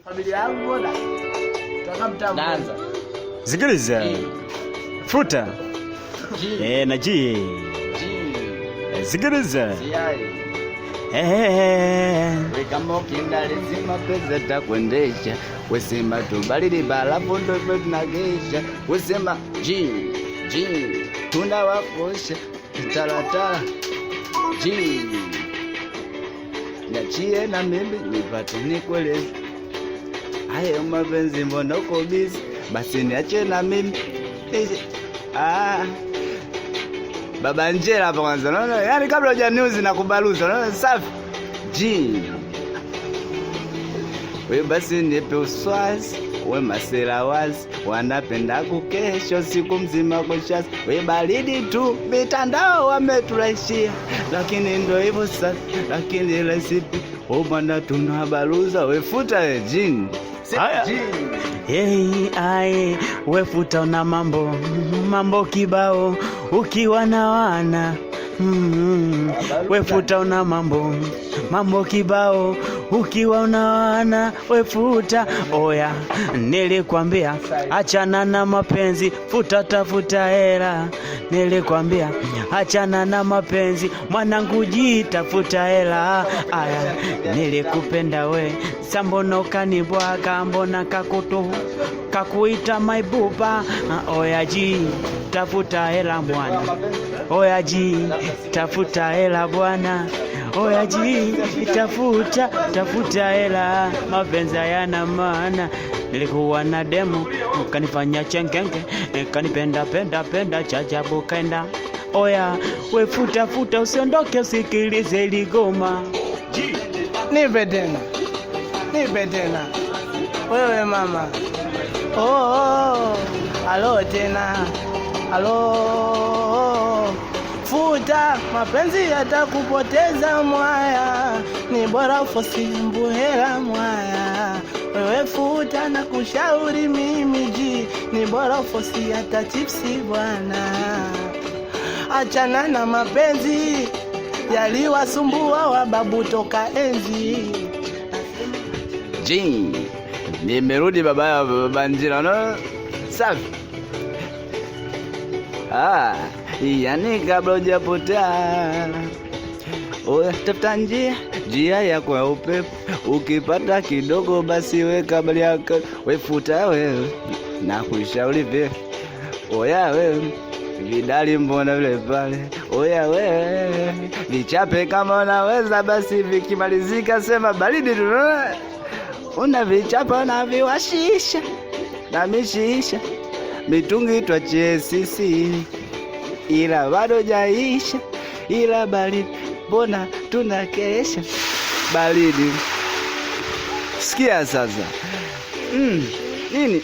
Familia yangu bora. Tukamtamu. Danza. Sikiliza. Futa. G. Na G. Sikiliza. We kama ukienda lazima pesa takuendesha. Wesema tu balidi balafu ndo tunagesha. Wesema G. Tunawakosha. Taratara. G. Niachie na mimi nipate nikueleze. Hayo mapenzi mbona uko busy? Basi niache na mimi. Baba Njera hapa kwanza. Unaona? Yaani kabla hujaniuzi na kubaluza. Unaona safi? G. We basi nipe uswazi. We masela wazi. Wanapenda kukesho siku mzima kushasi. We baridi tu mitandao wameturaishia. Lakini ndo hivyo sasa. Lakini ile sipi. Bwana tunabaluza. We futa we jini. Haya. Wefuta una mambo kibao ukiwa na wana wefuta una mambo kibao ukiwa una wana wefuta. Oya nilikwambia achana na mapenzi, futa tafuta hela. Nilikwambia achana na mapenzi, mwanangu jitafuta hela. Aya nilikupenda we sambono kanibwaka, mbona kakuita maibuba. Oya ji tafuta hela bwana, oya ji tafuta hela bwana, oya ji tafuta hela. Mapenzi yana maana. Nilikuwa na demo kanifanya chengenge, kanipenda chajabu kaenda. Oya we futa usiondoke, usikilize ligoma. Nipe tena. Wewe mama. Alo tena. Alo. Futa mapenzi yatakupoteza mwaya. Ni bora ufosimbu hela mwaya. Wewe futa na kushauri mimi G. Ni bora ufosi hata chipsi bwana. Achana na mapenzi yaliwasumbua wababu toka enzi. G. Nimerudi baba Njera. No? Safi. Yani kabla hujapotea. Oya tafuta njia ya kwa upepo. Ukipata kidogo basi weka bali yako. Wefuta wewe na kushauri vile. Oya wewe vidali mbona vile pale. Oya wewe vichape kama unaweza, basi vikimalizika sema baridi tu. Una vichapa na viwashisha na mishisha. Mitungi twachie sisi ila bado jaisha. Ila baridi mbona tunakesha baridi. Sikia sasa. Nini?